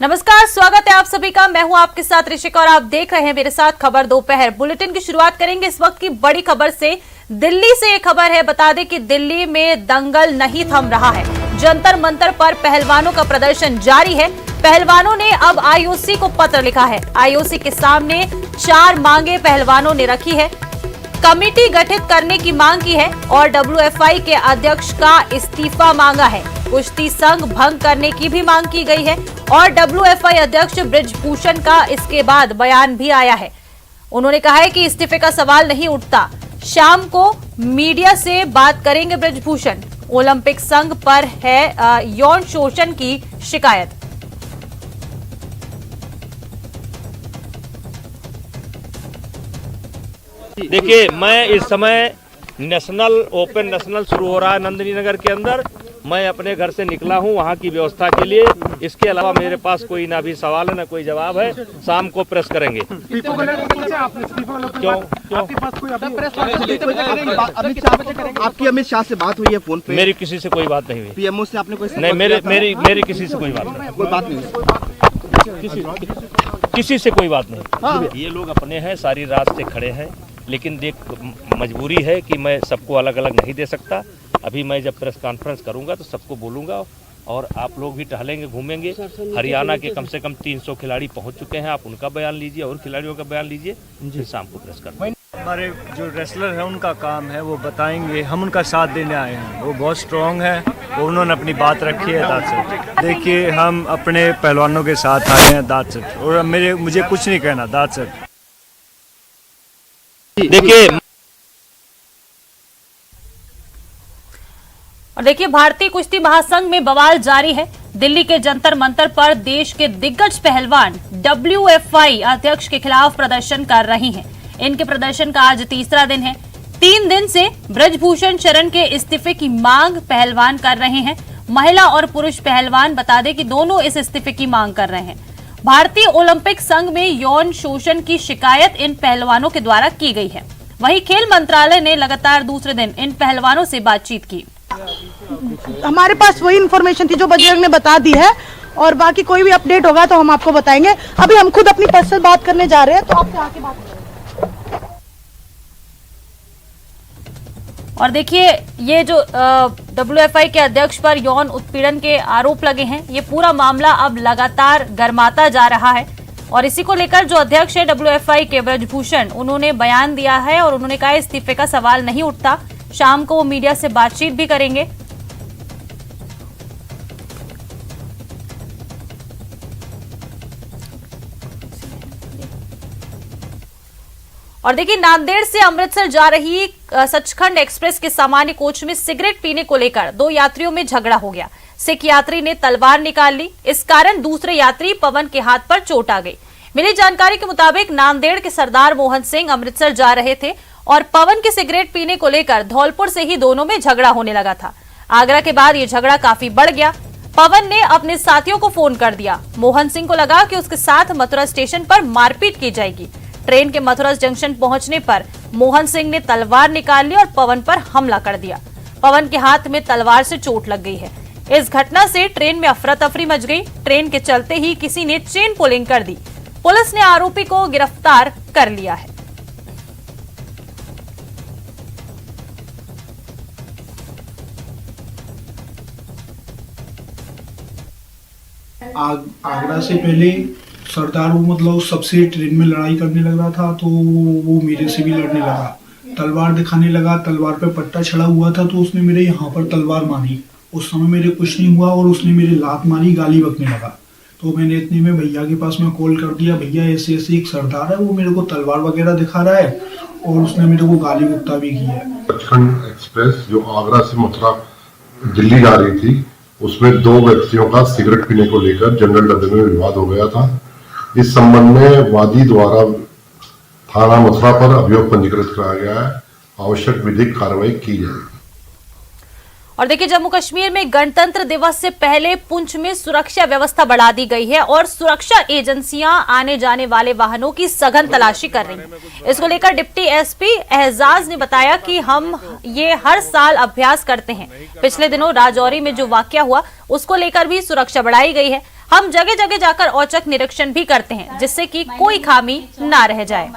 नमस्कार, स्वागत है आप सभी का। मैं हूं आपके साथ ऋषिका और आप देख रहे हैं मेरे साथ खबर दोपहर। बुलेटिन की शुरुआत करेंगे इस वक्त की बड़ी खबर से। दिल्ली से एक खबर है। बता दें कि दिल्ली में दंगल नहीं थम रहा है। जंतर मंतर पर पहलवानों का प्रदर्शन जारी है। पहलवानों ने अब आईओसी को पत्र लिखा है। आईओसी के सामने 4 मांगे पहलवानों ने रखी है। कमेटी गठित करने की मांग की है और डब्ल्यूएफआई के अध्यक्ष का इस्तीफा मांगा है। कुश्ती संघ भंग करने की भी मांग की गई है और डब्ल्यूएफआई अध्यक्ष ब्रिजभूषण का इसके बाद बयान भी आया है। उन्होंने कहा है कि इस्तीफे का सवाल नहीं उठता। शाम को मीडिया से बात करेंगे ब्रिजभूषण। ओलंपिक संघ पर है यौन शोषण की शिकायत। देखिए, मैं इस समय ओपन नेशनल शुरू हो रहा है नंदिनी नगर के अंदर। मैं अपने घर से निकला हूं वहां की व्यवस्था के लिए। इसके अलावा मेरे पास कोई ना भी सवाल है ना कोई जवाब है। शाम को प्रेस करेंगे। आपकी अमित शाह से बात हुई है फोन पे? मेरी किसी से कोई बात नहीं हुई। पीएमओ से आपने कोई? नहीं, मेरी किसी से कोई बात नहीं। कोई बात नहीं, किसी से कोई बात नहीं। ये लोग अपने हैं, सारी रात से खड़े हैं, लेकिन देख मजबूरी है कि मैं सबको अलग अलग नहीं दे सकता। अभी मैं जब प्रेस कॉन्फ्रेंस करूंगा तो सबको बोलूंगा और आप लोग भी टहलेंगे, घूमेंगे। हरियाणा के कम से कम 300 खिलाड़ी पहुंच चुके हैं। आप उनका बयान लीजिए और खिलाड़ियों का बयान लीजिए, फिर शाम को प्रेस करेंगे। हमारे जो रेसलर हैं उनका काम है, वो बताएंगे। हम उनका साथ देने आए हैं। वो बहुत स्ट्रॉन्ग है, वो उन्होंने अपनी बात रखी है। दादसट देखिए, हम अपने पहलवानों के साथ आए हैं। दादसट और मुझे कुछ नहीं कहना। दादसट देखिए, और देखिए, भारतीय कुश्ती महासंघ में बवाल जारी है। दिल्ली के जंतर मंतर पर देश के दिग्गज पहलवान डब्ल्यूएफआई अध्यक्ष के खिलाफ प्रदर्शन कर रही हैं। इनके प्रदर्शन का आज तीसरा दिन है। 3 दिन से ब्रिजभूषण शरण के इस्तीफे की मांग पहलवान कर रहे हैं। महिला और पुरुष पहलवान बता दें कि दोनों इस इस्तीफे की मांग कर रहे हैं। भारतीय ओलंपिक संघ में यौन शोषण की शिकायत इन पहलवानों के द्वारा की गई है। वहीं खेल मंत्रालय ने लगातार दूसरे दिन इन पहलवानों से बातचीत की। हमारे पास वही इन्फॉर्मेशन थी जो बजरंग ने बता दी है और बाकी कोई भी अपडेट होगा तो हम आपको बताएंगे। अभी हम खुद अपनी पर्सनल बात करने जा रहे हैं, तो आपसे आके बात करेंगे। और देखिए, ये जो डब्ल्यूएफआई के अध्यक्ष पर यौन उत्पीड़न के आरोप लगे हैं, ये पूरा मामला अब लगातार गर्माता जा रहा है और इसी को लेकर जो अध्यक्ष है डब्ल्यूएफआई के ब्रिजभूषण, उन्होंने बयान दिया है और उन्होंने कहा इस्तीफे का सवाल नहीं उठता। शाम को वो मीडिया से बातचीत भी करेंगे। और देखिए, नांदेड़ से अमृतसर जा रही सचखंड एक्सप्रेस के सामान्य कोच में सिगरेट पीने को लेकर 2 यात्रियों में झगड़ा हो गया। सिख यात्री ने तलवार निकाल ली। इस कारण दूसरे यात्री पवन के हाथ पर चोट आ गई। मिली जानकारी के मुताबिक नांदेड़ के सरदार मोहन सिंह अमृतसर जा रहे थे और पवन के सिगरेट पीने को लेकर धौलपुर से ही दोनों में झगड़ा होने लगा था। आगरा के बाद ये झगड़ा काफी बढ़ गया। पवन ने अपने साथियों को फोन कर दिया। मोहन सिंह को लगा कि उसके साथ मथुरा स्टेशन पर मारपीट की जाएगी। ट्रेन के मथुरा जंक्शन पहुंचने पर मोहन सिंह ने तलवार निकाल ली और पवन पर हमला कर दिया। पवन के हाथ में तलवार से चोट लग गई है। इस घटना से ट्रेन में अफरा तफरी मच गई। ट्रेन के चलते ही किसी ने चेन पुलिंग कर दी। पुलिस ने आरोपी को गिरफ्तार कर लिया है। आगरा से पहले सरदार वो मतलब सबसे ट्रेन में लड़ाई करने लगा था, तो वो मेरे से भी लड़ने लगा। तलवार दिखाने लगा। तलवार पे पट्टा चढ़ा हुआ था, तो उसने मेरे यहाँ पर तलवार मारी। उस समय मेरे कुछ नहीं हुआ और उसने मेरे लात मारी, गाली बकने लगा। तो मैंने इतने में भैया के पास में कॉल कर दिया, भैया ऐसे ऐसे एक सरदार है, वो मेरे को तलवार वगैरह दिखा रहा है और उसने मेरे को गाली बकता भी किया है। सचखंड एक्सप्रेस जो आगरा से मथुरा दिल्ली जा रही थी, उसमें 2 व्यक्तियों का सिगरेट पीने को लेकर जनरल डब्बे में विवाद हो गया था। इस संबंध में वादी द्वारा थाना मथुरा पर अभियोग पंजीकृत कराया गया है। आवश्यक विधिक कार्रवाई की जाएगी। और देखिए, जम्मू कश्मीर में गणतंत्र दिवस से पहले पुंछ में सुरक्षा व्यवस्था बढ़ा दी गई है और सुरक्षा एजेंसियां आने जाने वाले वाहनों की सघन तलाशी कर रही हैं। इसको लेकर डिप्टी एसपी एहजाज ने बताया कि हम ये हर साल अभ्यास करते हैं। पिछले दिनों राजौरी में जो वाकया हुआ उसको लेकर भी सुरक्षा बढ़ाई गई है। हम जगह जगह जाकर औचक निरीक्षण भी करते हैं, जिससे कि कोई खामी ना रह जाए।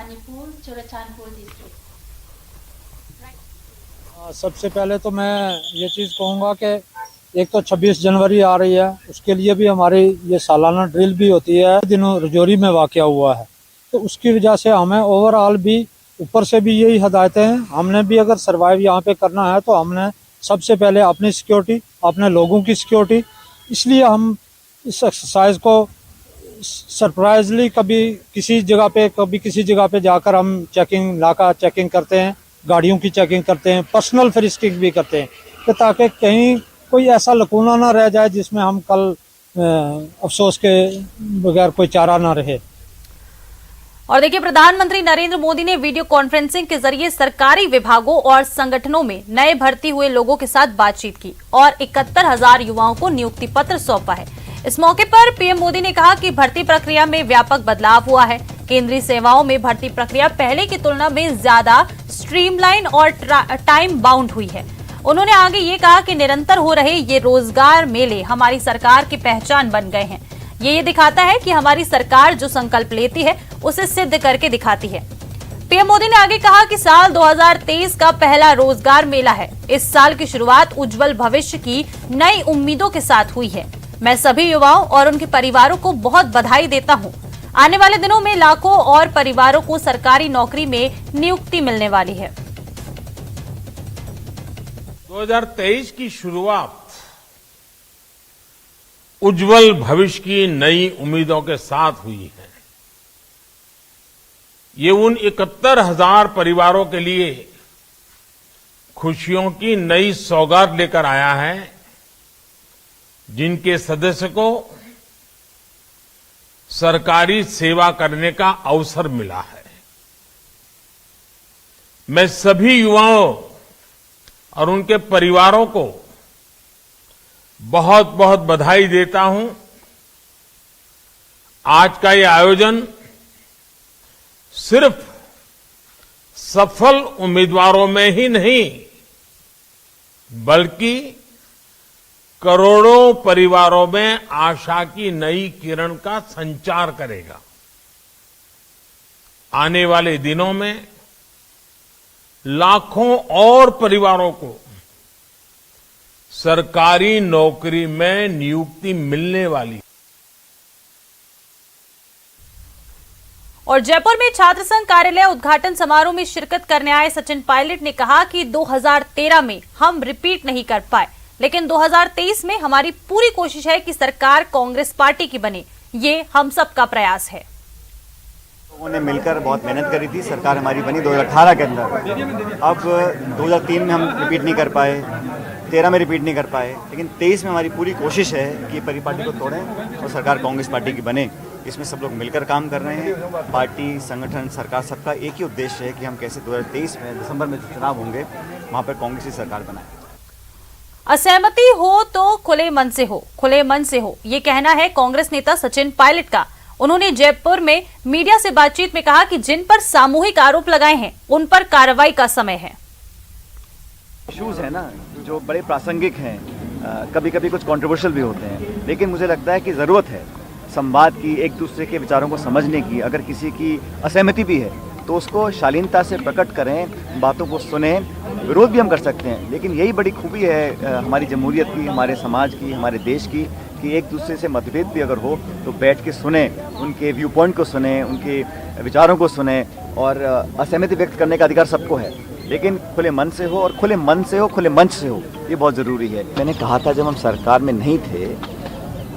सबसे पहले तो मैं ये चीज़ कहूँगा कि एक तो 26 जनवरी आ रही है, उसके लिए भी हमारी ये सालाना ड्रिल भी होती है। दिनों रजौरी में वाक़या हुआ है, तो उसकी वजह से हमें ओवरऑल भी ऊपर से भी यही हदायतें हैं। हमने भी अगर सर्वाइव यहाँ पे करना है तो हमने सबसे पहले अपनी सिक्योरिटी, अपने लोगों की सिक्योरिटी, इसलिए हम इस एक्सरसाइज को सरप्राइजली कभी किसी जगह पे जाकर हम चेकिंग, नाका चेकिंग करते हैं, गाड़ियों की चेकिंग करते हैं, पर्सनल फ्रिस्किंग भी करते हैं, कि ताकि कहीं कोई ऐसा लकूना ना रह जाए जिसमें हम कल अफसोस के बगैर कोई चारा ना रहे। और देखिए, प्रधानमंत्री नरेंद्र मोदी ने वीडियो कॉन्फ्रेंसिंग के जरिए सरकारी विभागों और संगठनों में नए भर्ती हुए लोगों के साथ बातचीत की और 71,000 युवाओं को नियुक्ति पत्र सौंपा है। इस मौके पर पीएम मोदी ने कहा कि भर्ती प्रक्रिया में व्यापक बदलाव हुआ है। केंद्रीय सेवाओं में भर्ती प्रक्रिया पहले की तुलना में ज्यादा स्ट्रीमलाइन और टाइम बाउंड हुई है। उन्होंने आगे ये कहा कि निरंतर हो रहे ये रोजगार मेले हमारी सरकार की पहचान बन गए हैं। ये दिखाता है कि हमारी सरकार जो संकल्प लेती है उसे सिद्ध करके दिखाती है। पीएम मोदी ने आगे कहा कि साल 2023 का पहला रोजगार मेला है। इस साल की शुरुआत उज्जवल भविष्य की नई उम्मीदों के साथ हुई है। मैं सभी युवाओं और उनके परिवारों को बहुत बधाई देता हूं। आने वाले दिनों में लाखों और परिवारों को सरकारी नौकरी में नियुक्ति मिलने वाली है। 2023 की शुरुआत उज्जवल भविष्य की नई उम्मीदों के साथ हुई है। ये उन 71,000 परिवारों के लिए खुशियों की नई सौगात लेकर आया है, जिनके सदस्य को सरकारी सेवा करने का अवसर मिला है। मैं सभी युवाओं और उनके परिवारों को बहुत बहुत बधाई देता हूं। आज का ये आयोजन सिर्फ सफल उम्मीदवारों में ही नहीं, बल्कि करोड़ों परिवारों में आशा की नई किरण का संचार करेगा। आने वाले दिनों में लाखों और परिवारों को सरकारी नौकरी में नियुक्ति मिलने वाली। और जयपुर में छात्र संघ कार्यालय उद्घाटन समारोह में शिरकत करने आए सचिन पायलट ने कहा कि 2013 में हम रिपीट नहीं कर पाए, लेकिन 2023 में हमारी पूरी कोशिश है कि सरकार कांग्रेस पार्टी की बने। ये हम सबका प्रयास है। लोगों ने मिलकर बहुत मेहनत करी थी, सरकार हमारी बनी 2018 के अंदर। अब 2003 में हम रिपीट नहीं कर पाए, 13 में रिपीट नहीं कर पाए, लेकिन 23 में हमारी पूरी कोशिश है कि परी पार्टी को तोड़ें और सरकार कांग्रेस पार्टी की बने। इसमें सब लोग मिलकर काम कर रहे हैं। पार्टी, संगठन, सरकार, सबका एक ही उद्देश्य है कि हम कैसे 2023 में दिसंबर में चुनाव होंगे वहां पर कांग्रेस की सरकार बनाए। असहमति हो तो खुले मन से हो, खुले मन से हो, ये कहना है कांग्रेस नेता सचिन पायलट का। उन्होंने जयपुर में मीडिया से बातचीत में कहा कि जिन पर सामूहिक आरोप लगाए हैं उन पर कार्रवाई का समय है। इश्यूज है ना जो बड़े प्रासंगिक हैं, कभी कभी कुछ कंट्रोवर्शियल भी होते हैं, लेकिन मुझे लगता है कि ज़रूरत है संवाद की, एक दूसरे के विचारों को समझने की। अगर किसी की असहमति भी है तो उसको शालीनता से प्रकट करें, बातों को सुने। विरोध भी हम कर सकते हैं, लेकिन यही बड़ी खूबी है हमारी जमहूरियत की, हमारे समाज की, हमारे देश की, कि एक दूसरे से मतभेद भी अगर हो तो बैठ के सुने, उनके व्यू पॉइंट को सुने, उनके विचारों को सुने। और असहमति व्यक्त करने का अधिकार सबको है, लेकिन खुले मन से हो, और खुले मन से हो, खुले मंच से हो, ये बहुत ज़रूरी है। मैंने कहा था जब हम सरकार में नहीं थे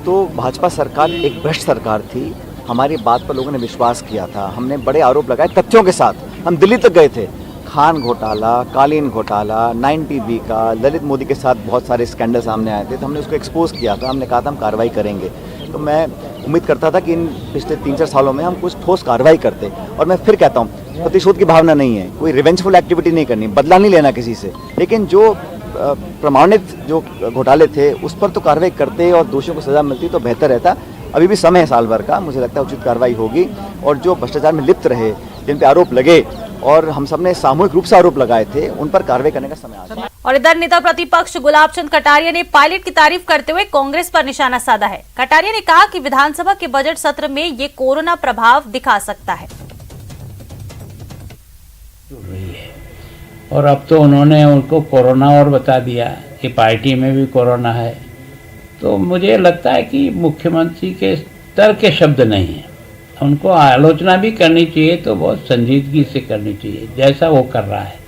तो भाजपा सरकार एक भ्रष्ट सरकार थी। हमारी बात पर लोगों ने विश्वास किया था, हमने बड़े आरोप लगाए तथ्यों के साथ। हम दिल्ली तक गए थे, खान घोटाला, कालीन घोटाला, 9TV का, ललित मोदी के साथ बहुत सारे स्कैंडल सामने आए थे, तो हमने उसको एक्सपोज किया था। हमने कहा था हम कार्रवाई करेंगे। तो मैं उम्मीद करता था कि इन पिछले 3-4 सालों में हम कुछ ठोस कार्रवाई करते। और मैं फिर कहता हूँ, प्रतिशोध की भावना नहीं है, कोई रिवेंजफुल एक्टिविटी नहीं करनी, बदला नहीं लेना किसी से, लेकिन जो प्रमाणित जो घोटाले थे उस पर तो कार्रवाई करते और दोषियों को सजा मिलती तो बेहतर रहता। अभी भी समय है साल भर का, मुझे लगता है उचित कार्रवाई होगी। और जो भ्रष्टाचार में लिप्त रहे, जिन पे आरोप लगे, और हम सब ने सामूहिक रूप से आरोप लगाए थे, उन पर कार्रवाई करने का समय आ गया। और इधर नेता प्रतिपक्ष गुलाब चंद कटारिया ने पायलट की तारीफ करते हुए कांग्रेस पर निशाना साधा है। कटारिया ने कहा कि विधानसभा के बजट सत्र में ये कोरोना प्रभाव दिखा सकता है। और अब तो उन्होंने उनको कोरोना और बता दिया कि पार्टी में भी कोरोना है, तो मुझे लगता है कि मुख्यमंत्री के स्तर के शब्द नहीं है। उनको आलोचना भी करनी चाहिए तो बहुत संजीदगी से करनी चाहिए, जैसा वो कर रहा है।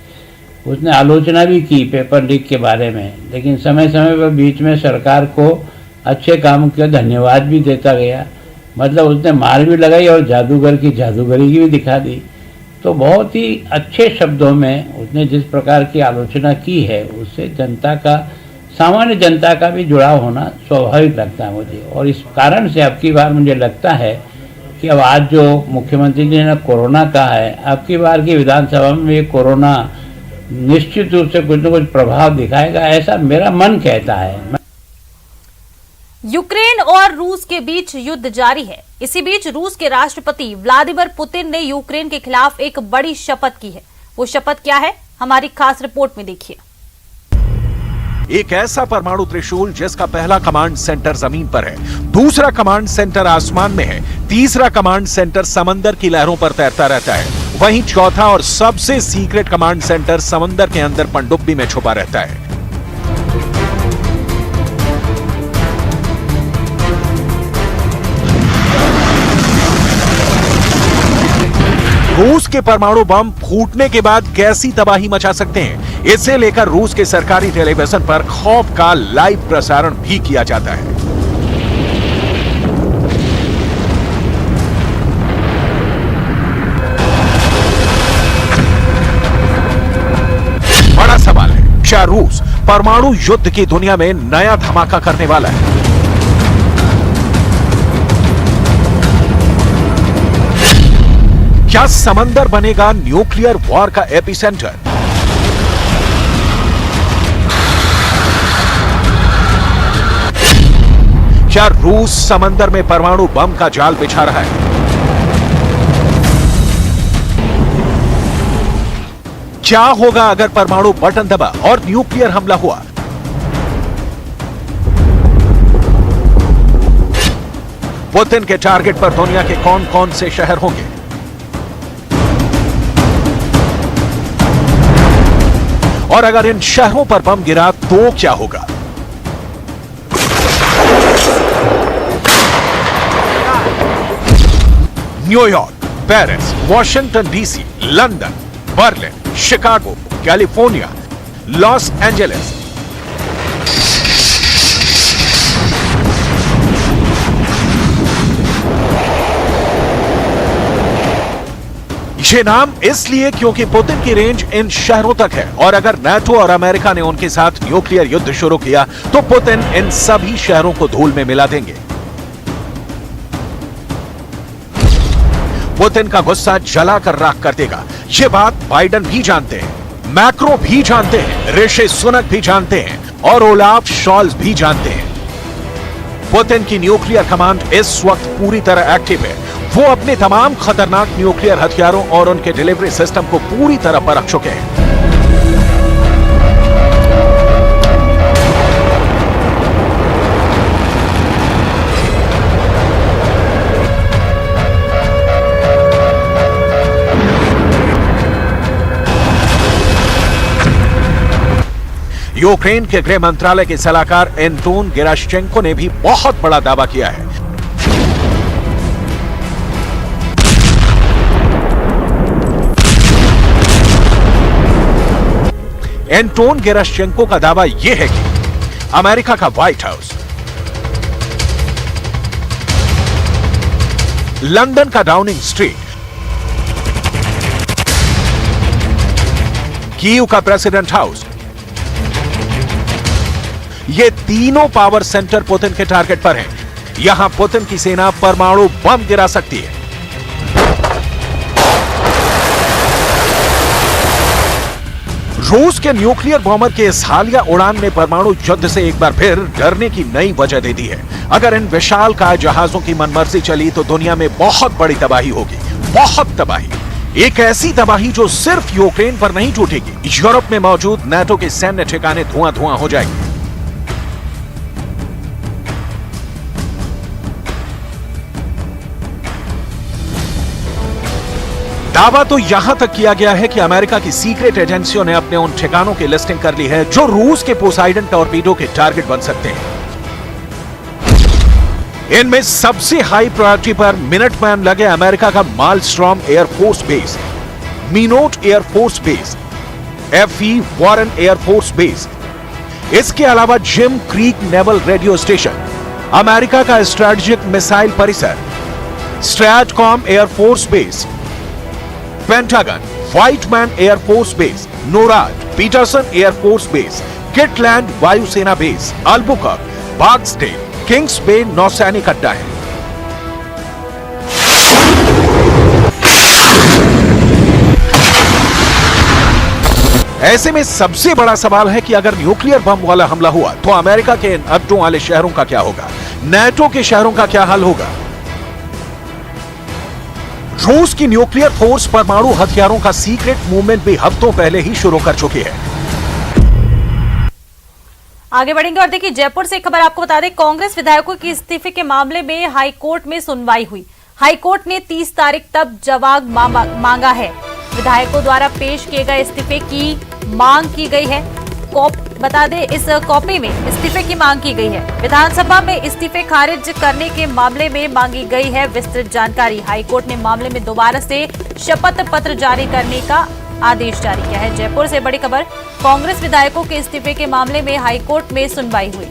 उसने आलोचना भी की पेपर लीक के बारे में, लेकिन समय समय पर बीच में सरकार को अच्छे काम के धन्यवाद भी देता गया। मतलब उसने मार भी लगाई और जादूगर की जादूगरी भी दिखा दी। तो बहुत ही अच्छे शब्दों में उसने जिस प्रकार की आलोचना की है, उससे जनता का, सामान्य जनता का भी जुड़ाव होना स्वाभाविक लगता है मुझे। और इस कारण से अब की बार मुझे लगता है कि अब आज जो मुख्यमंत्री जी ने कोरोना कहा है, अब की बार की विधानसभा में ये कोरोना निश्चित रूप से कुछ न कुछ प्रभाव दिखाएगा, ऐसा मेरा मन कहता है। यूक्रेन और रूस के बीच युद्ध जारी है। इसी बीच रूस के राष्ट्रपति व्लादिमीर पुतिन ने यूक्रेन के खिलाफ एक बड़ी शपथ की है। वो शपथ क्या है, हमारी खास रिपोर्ट में देखिए। एक ऐसा परमाणु त्रिशूल जिसका पहला कमांड सेंटर जमीन पर है, दूसरा कमांड सेंटर आसमान में है, तीसरा कमांड सेंटर समंदर की लहरों पर तैरता रहता है, वहीं चौथा और सबसे सीक्रेट कमांड सेंटर समंदर के अंदर पनडुब्बी में छुपा रहता है। रूस के परमाणु बम फूटने के बाद कैसी तबाही मचा सकते हैं, इसे लेकर रूस के सरकारी टेलीविजन पर खौफ का लाइव प्रसारण भी किया जाता है। बड़ा सवाल है, क्या रूस परमाणु युद्ध की दुनिया में नया धमाका करने वाला है? क्या समंदर बनेगा न्यूक्लियर वॉर का एपिसेंटर? क्या रूस समंदर में परमाणु बम का जाल बिछा रहा है? क्या होगा अगर परमाणु बटन दबा और न्यूक्लियर हमला हुआ? पुतिन के टारगेट पर दुनिया के कौन कौन से शहर होंगे? और अगर इन शहरों पर बम गिरा तो क्या होगा? New York, Paris, Washington DC, London, Berlin, Chicago, California, Los Angeles, ये नाम इसलिए क्योंकि पुतिन की रेंज इन शहरों तक है, और अगर नाटो और अमेरिका ने उनके साथ न्यूक्लियर युद्ध शुरू किया तो पुतिन इन सभी शहरों को धूल में मिला देंगे। पुतिन का गुस्सा जलाकर राख कर देगा। ये बात बाइडेन भी जानते हैं, मैक्रो भी जानते हैं, ऋषि सुनक भी जानते हैं और ओलाफ शॉल्ज भी जानते हैं। पुतिन की न्यूक्लियर कमांड इस वक्त पूरी तरह एक्टिव है। वो अपने तमाम खतरनाक न्यूक्लियर हथियारों और उनके डिलीवरी सिस्टम को पूरी तरह परख चुके हैं। यूक्रेन के गृह मंत्रालय के सलाहकार एंटोन गेराश्चेंको ने भी बहुत बड़ा दावा किया है। एंटोन गेराश्चेंको का दावा यह है कि अमेरिका का व्हाइट हाउस, लंदन का डाउनिंग स्ट्रीट, कीव का प्रेसिडेंट हाउस, ये तीनों पावर सेंटर पुतिन के टारगेट पर हैं। यहां पुतिन की सेना परमाणु बम गिरा सकती है। रूस के न्यूक्लियर बॉम्बर के इस हालिया उड़ान ने परमाणु युद्ध से एक बार फिर डरने की नई वजह दे दी है। अगर इन विशालकाय जहाजों की मनमर्जी चली तो दुनिया में बहुत बड़ी तबाही होगी, बहुत तबाही। एक ऐसी तबाही जो सिर्फ यूक्रेन पर नहीं टूटेगी, यूरोप में मौजूद नाटो के सैन्य ठिकाने धुआं धुआं हो जाएंगे। दावा तो यहां तक किया गया है कि अमेरिका की सीक्रेट एजेंसियों ने अपने उन ठिकानों की लिस्टिंग कर ली है जो रूस के पोसाइडन टॉर्पीडो के टारगेट बन सकते हैं। इनमें सबसे हाई प्रायोरिटी पर मिनटमैन लगे अमेरिका का Malmstrom Air Force Base, Minot Air Force Base, FE Warren Air Force Base. इसके अलावा Jim Creek Naval Radio Station, America का स्ट्रेटेजिक मिसाइल परिसर, STRATCOM Air Force Base, Pentagon, Whiteman Air Force Base, NORAD, Peterson Air Force Base, Kirtland वायुसेना base, Albuquerque, Barksdale, Kings Bay नौसैनिक अड्डा है। ऐसे में सबसे बड़ा सवाल है कि अगर न्यूक्लियर बम वाला हमला हुआ तो अमेरिका के इन अड्डों वाले शहरों का क्या होगा, नाटो के शहरों का क्या हाल होगा। रूस की न्यूक्लियर फोर्स परमाणु हथियारों का सीक्रेट मूवमेंट भी हफ्तों पहले ही शुरू कर चुकी है। आगे बढ़ेंगे और देखिए जयपुर से एक खबर आपको बता दें, कांग्रेस विधायकों के इस्तीफे के मामले में हाईकोर्ट में सुनवाई हुई। हाईकोर्ट ने 30 तारीख तक जवाब मांगा है। विधायकों द्वारा पेश किए गए इस्तीफे की मांग की गई है। बता दें इस कॉपी में इस्तीफे की मांग की गई है। विधानसभा में इस्तीफे खारिज करने के मामले में मांगी गई है विस्तृत जानकारी। हाईकोर्ट ने मामले में दोबारा से शपथ पत्र जारी करने का आदेश जारी किया है। जयपुर से बड़ी खबर, कांग्रेस विधायकों के इस्तीफे के मामले में हाईकोर्ट में सुनवाई हुई।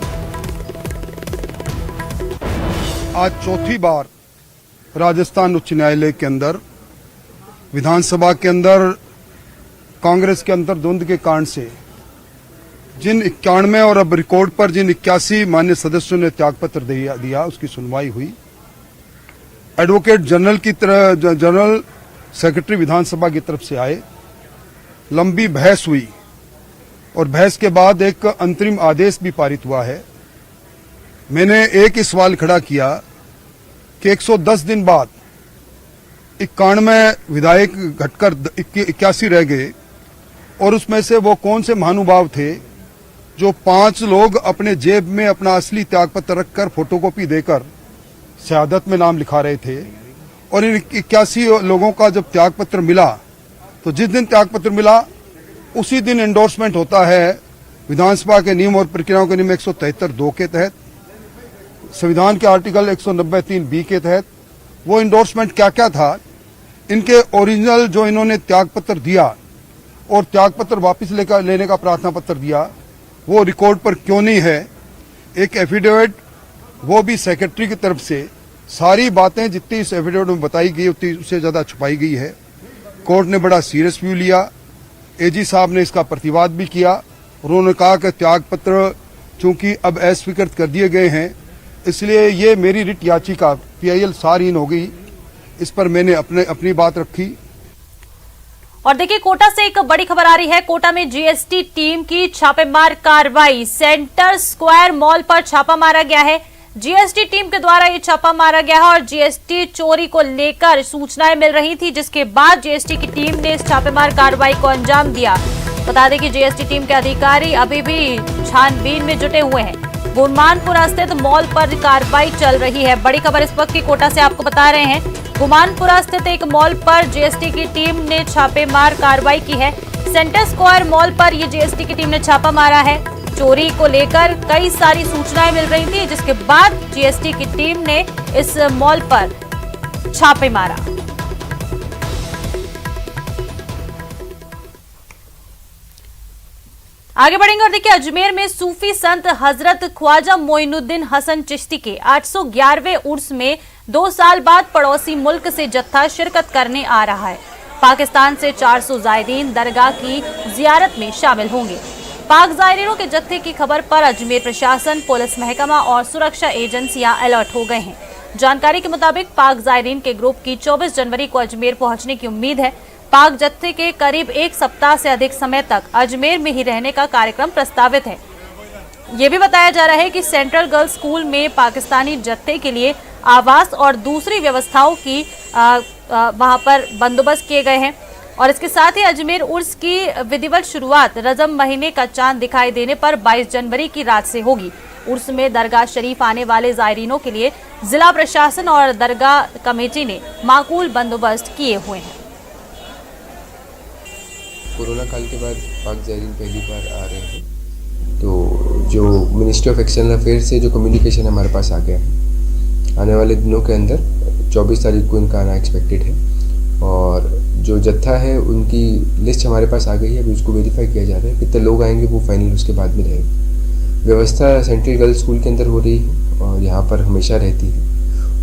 आज चौथी बार राजस्थान उच्च न्यायालय के अंदर विधानसभा के अंदर कांग्रेस के अंतर्द्वंद के कारण से जिन 91 और अब रिकॉर्ड पर जिन 81 मान्य सदस्यों ने त्यागपत्र दिया उसकी सुनवाई हुई। एडवोकेट जनरल की तरह जनरल सेक्रेटरी विधानसभा की तरफ से आए, लंबी बहस हुई और बहस के बाद एक अंतरिम आदेश भी पारित हुआ है। मैंने एक ही सवाल खड़ा किया कि 110 दिन बाद 91 विधायक घटकर 81 रह गए और उसमें से वो कौन से महानुभाव थे जो 5 लोग अपने जेब में अपना असली त्यागपत्र रखकर फोटोकॉपी देकर शहादत में नाम लिखा रहे थे। और इन 81 लोगों का जब त्यागपत्र मिला तो जिस दिन त्यागपत्र मिला उसी दिन एंडोर्समेंट होता है विधानसभा के नियम और प्रक्रियाओं के नियम 173(2) के तहत, संविधान के आर्टिकल 190(3)(b) के तहत। वो एंडोर्समेंट क्या क्या था, इनके ओरिजिनल जो इन्होंने त्यागपत्र दिया और त्यागपत्र वापस लेने का प्रार्थना पत्र दिया वो रिकॉर्ड पर क्यों नहीं है। एक एफिडेविट वो भी सेक्रेटरी की तरफ से, सारी बातें जितनी इस एफिडेविट में बताई गई उतनी उससे ज्यादा छुपाई गई है। कोर्ट ने बड़ा सीरियस व्यू लिया। एजी साहब ने इसका प्रतिवाद भी किया। उन्होंने कहा कि त्यागपत्र चूंकि अब अस्वीकृत कर दिए गए हैं इसलिए ये मेरी रिट याचिका PIL सारहीन हो गई। इस पर मैंने अपनी बात रखी। और देखिए कोटा से एक बड़ी खबर आ रही है। कोटा में GST टीम की छापेमार कार्रवाई, सेंटर स्क्वायर मॉल पर छापा मारा गया है। GST टीम के द्वारा ये छापा मारा गया है और GST चोरी को लेकर सूचनाएं मिल रही थी, जिसके बाद GST की टीम ने इस छापेमार कार्रवाई को अंजाम दिया। बता दें कि GST टीम के अधिकारी अभी भी छानबीन में जुटे हुए हैं। गुमानपुरा स्थित मॉल पर कार्रवाई चल रही है। बड़ी खबर इस वक्त की कोटा से आपको बता रहे हैं। गुमानपुरा स्थित एक मॉल पर GST की टीम ने छापेमार कार्रवाई की है। सेंटर स्क्वायर मॉल पर ये GST की टीम ने छापा मारा है। चोरी को लेकर कई सारी सूचनाएं मिल रही थी, जिसके बाद GST की टीम ने इस मॉल पर छापे मारा। आगे बढ़ेंगे और देखिए अजमेर में सूफी संत हजरत ख्वाजा मोइनुद्दीन हसन चिश्ती के 811वें उर्स में 2 साल बाद पड़ोसी मुल्क से जत्था शिरकत करने आ रहा है। पाकिस्तान से 400 जायरीन दरगाह की जियारत में शामिल होंगे। पाक जायरीनों के जत्थे की खबर पर अजमेर प्रशासन, पुलिस महकमा और सुरक्षा एजेंसियां अलर्ट हो गए हैं। जानकारी के मुताबिक पाक जायरीन के ग्रुप की 24 जनवरी को अजमेर पहुंचने की उम्मीद है। पाक जत्थे के करीब 1 सप्ताह से अधिक समय तक अजमेर में ही रहने का कार्यक्रम प्रस्तावित है। ये भी बताया जा रहा है कि सेंट्रल गर्ल्स स्कूल में पाकिस्तानी जत्थे के लिए आवास और दूसरी व्यवस्थाओं की वहां पर बंदोबस्त किए गए हैं। और इसके साथ ही अजमेर उर्स की विधिवत शुरुआत रजब महीने का चांद दिखाई देने पर 22 जनवरी की रात से होगी। उर्स में दरगाह शरीफ आने वाले जायरीनों के लिए जिला प्रशासन और दरगाह कमेटी ने माकूल बंदोबस्त किए हुए हैं। कोरोना काल के बाद पाक ज़ायरीन पहली बार आ रहे हैं, तो जो मिनिस्ट्री ऑफ एक्सटर्नल अफेयर्स से जो कम्युनिकेशन हमारे पास आ गया है, आने वाले दिनों के अंदर 24 तारीख को इनका आना एक्सपेक्टेड है। और जो जत्था है उनकी लिस्ट हमारे पास आ गई है, अभी उसको वेरीफाई किया जा रहा है, कितने लोग आएंगे वो फाइनल उसके बाद में रहेगी। व्यवस्था सेंट्रल गर्ल्स स्कूल के अंदर हो रही है और यहाँ पर हमेशा रहती है।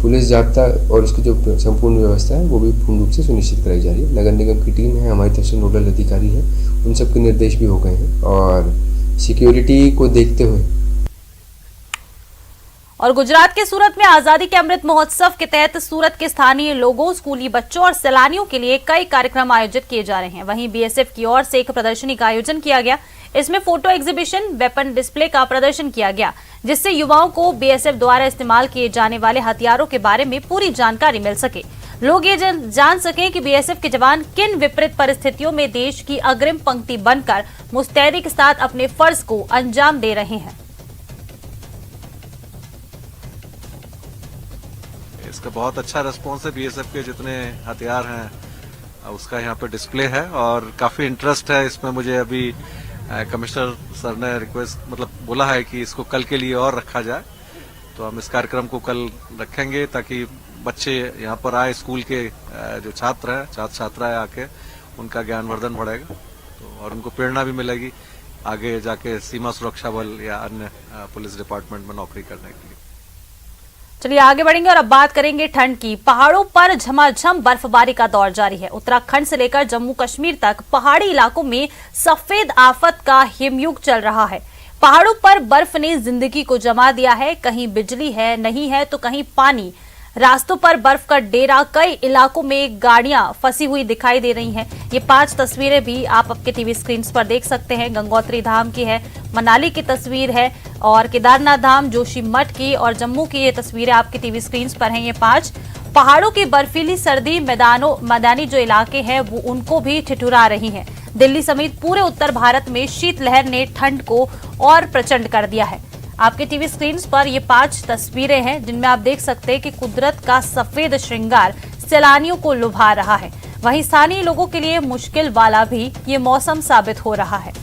पुलिस जाब्ता और उसकी जो संपूर्ण व्यवस्था है वो भी पूर्ण रूप से सुनिश्चित कराई जा रही है। नगर निगम की टीम है, हमारी तरफ से नोडल अधिकारी है, उन सबके निर्देश भी हो गए हैं और सिक्योरिटी को देखते हुए। और गुजरात के सूरत में आजादी के अमृत महोत्सव के तहत सूरत के स्थानीय लोगों, स्कूली बच्चों और सैलानियों के लिए कई कार्यक्रम आयोजित किए जा रहे हैं। वहीं बीएसएफ की ओर से एक प्रदर्शनी का आयोजन किया गया। इसमें फोटो एग्जीबिशन, वेपन डिस्प्ले का प्रदर्शन किया गया, जिससे युवाओं को बीएसएफ द्वारा इस्तेमाल किए जाने वाले हथियारों के बारे में पूरी जानकारी मिल सके। लोग ये जान सके कि बीएसएफ के जवान किन विपरीत परिस्थितियों में देश की अग्रिम पंक्ति बनकर मुस्तैदी के साथ अपने फर्ज को अंजाम दे रहे हैं। इसका बहुत अच्छा रिस्पॉन्स है। बीएसएफ के जितने हथियार हैं उसका यहाँ पे डिस्प्ले है और काफी इंटरेस्ट है इसमें। मुझे अभी कमिश्नर सर ने रिक्वेस्ट बोला है कि इसको कल के लिए और रखा जाए, तो हम इस कार्यक्रम को कल रखेंगे ताकि बच्चे यहाँ पर आए, स्कूल के जो छात्र हैं, छात्र छात्राएं आके उनका ज्ञानवर्धन बढ़ेगा तो और उनको प्रेरणा भी मिलेगी आगे जाके सीमा सुरक्षा बल या अन्य पुलिस डिपार्टमेंट में नौकरी करने के लिए। चलिए आगे बढ़ेंगे और अब बात करेंगे ठंड की। पहाड़ों पर झमाझम बर्फबारी का दौर जारी है। उत्तराखंड से लेकर जम्मू कश्मीर तक पहाड़ी इलाकों में सफेद आफत का हिमयुग चल रहा है। पहाड़ों पर बर्फ ने जिंदगी को जमा दिया है। कहीं बिजली है, नहीं है तो कहीं पानी। रास्तों पर बर्फ का डेरा, कई इलाकों में गाड़ियां फंसी हुई दिखाई दे रही हैं। ये 5 तस्वीरें भी आप आपके टीवी स्क्रीन पर देख सकते हैं। गंगोत्री धाम की है, मनाली की तस्वीर है और केदारनाथ धाम, जोशीमठ की और जम्मू की ये तस्वीरें आपके टीवी स्क्रीन पर हैं। ये 5 पहाड़ों की बर्फीली सर्दी मैदानी जो इलाके हैं वो उनको भी ठिठुरा रही हैं। दिल्ली समेत पूरे उत्तर भारत में शीतलहर ने ठंड को और प्रचंड कर दिया है। आपके टीवी स्क्रीन पर ये 5 तस्वीरें हैं जिनमें आप देख सकते हैं कि कुदरत का सफेद श्रृंगार सैलानियों को लुभा रहा है। वहीं स्थानीय लोगों के लिए मुश्किल वाला भी ये मौसम साबित हो रहा है।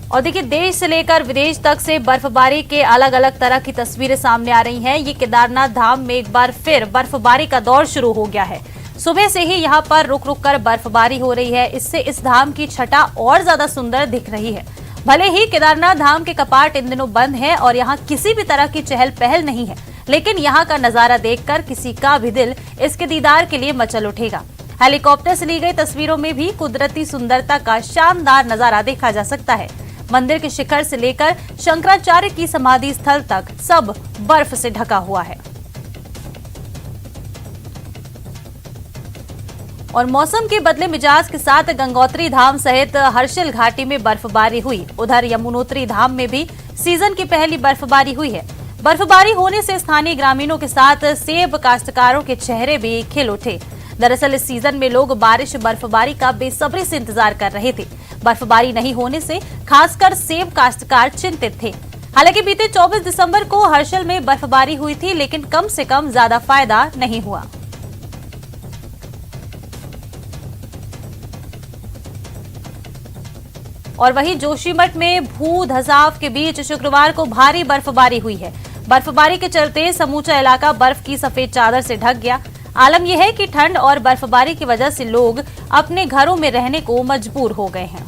और देखिए, देश से लेकर विदेश तक से बर्फबारी के अलग अलग तरह की तस्वीरें सामने आ रही हैं। ये केदारनाथ धाम में एक बार फिर बर्फबारी का दौर शुरू हो गया है। सुबह से ही यहाँ पर रुक रुक कर बर्फबारी हो रही है। इससे इस धाम की छटा और ज्यादा सुंदर दिख रही है। भले ही केदारनाथ धाम के कपाट इन दिनों बंद हैं और यहाँ किसी भी तरह की चहल पहल नहीं है, लेकिन यहाँ का नजारा देखकर किसी का भी दिल इसके दीदार के लिए मचल उठेगा। हेलीकॉप्टर से ली गई तस्वीरों में भी कुदरती सुंदरता का शानदार नजारा देखा जा सकता है। मंदिर के शिखर से लेकर शंकराचार्य की समाधि स्थल तक सब बर्फ से ढका हुआ है। और मौसम के बदले मिजाज के साथ गंगोत्री धाम सहित हर्षिल घाटी में बर्फबारी हुई। उधर यमुनोत्री धाम में भी सीजन की पहली बर्फबारी हुई है। बर्फबारी होने से स्थानीय ग्रामीणों के साथ सेब काश्तकारों के चेहरे भी खिल उठे। दरअसल इस सीजन में लोग बारिश बर्फबारी का बेसब्री से इंतजार कर रहे थे। बर्फबारी नहीं होने से खासकर सेब काश्तकार चिंतित थे। हालांकि बीते 24 दिसंबर को हर्षिल में बर्फबारी हुई थी, लेकिन कम से कम ज्यादा फायदा नहीं हुआ। और वहीं जोशीमठ में भू धसाव के बीच शुक्रवार को भारी बर्फबारी हुई है। बर्फबारी के चलते समूचा इलाका बर्फ की सफेद चादर से ढक गया। आलम यह है कि ठंड और बर्फबारी की वजह से लोग अपने घरों में रहने को मजबूर हो गए हैं।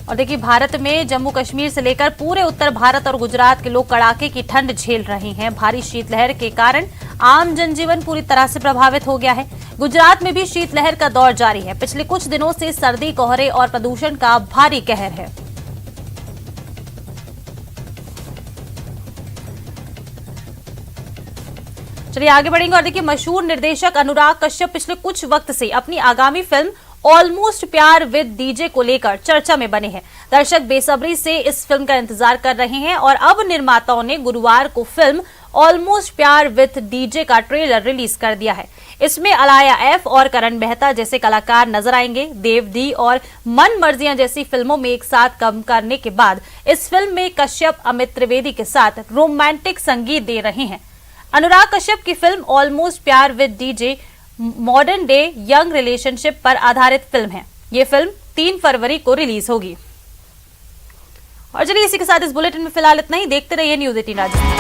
और देखिए, भारत में जम्मू कश्मीर से लेकर पूरे उत्तर भारत और गुजरात के लोग कड़ाके की ठंड झेल रहे हैं। भारी शीतलहर के कारण आम जनजीवन पूरी तरह से प्रभावित हो गया है। गुजरात में भी शीतलहर का दौर जारी है। पिछले कुछ दिनों से सर्दी, कोहरे और प्रदूषण का भारी कहर है। चलिए आगे बढ़ेंगे और देखिए, मशहूर निर्देशक अनुराग कश्यप पिछले कुछ वक्त से अपनी आगामी फिल्म ऑलमोस्ट प्यार विद डीजे को लेकर चर्चा में बने हैं। दर्शक बेसब्री से इस फिल्म का इंतजार कर रहे हैं और अब निर्माताओं ने गुरुवार को फिल्म ऑलमोस्ट प्यार विद डीजे का ट्रेलर रिलीज कर दिया है। इसमें अलाया एफ और करण मेहता जैसे कलाकार नजर आएंगे। देव दी और मन मर्जियां जैसी फिल्मों में एक साथ काम करने के बाद इस फिल्म में कश्यप अमित त्रिवेदी के साथ रोमांटिक संगीत दे रहे हैं। अनुराग कश्यप की फिल्म ऑलमोस्ट प्यार with DJ modern day young relationship पर आधारित फिल्म है। ये फिल्म 3 फरवरी को रिलीज होगी। और चलिए इसी के साथ इस बुलेटिन में फिलहाल इतना ही। देखते रहिए न्यूज़ 18 राजस्थान।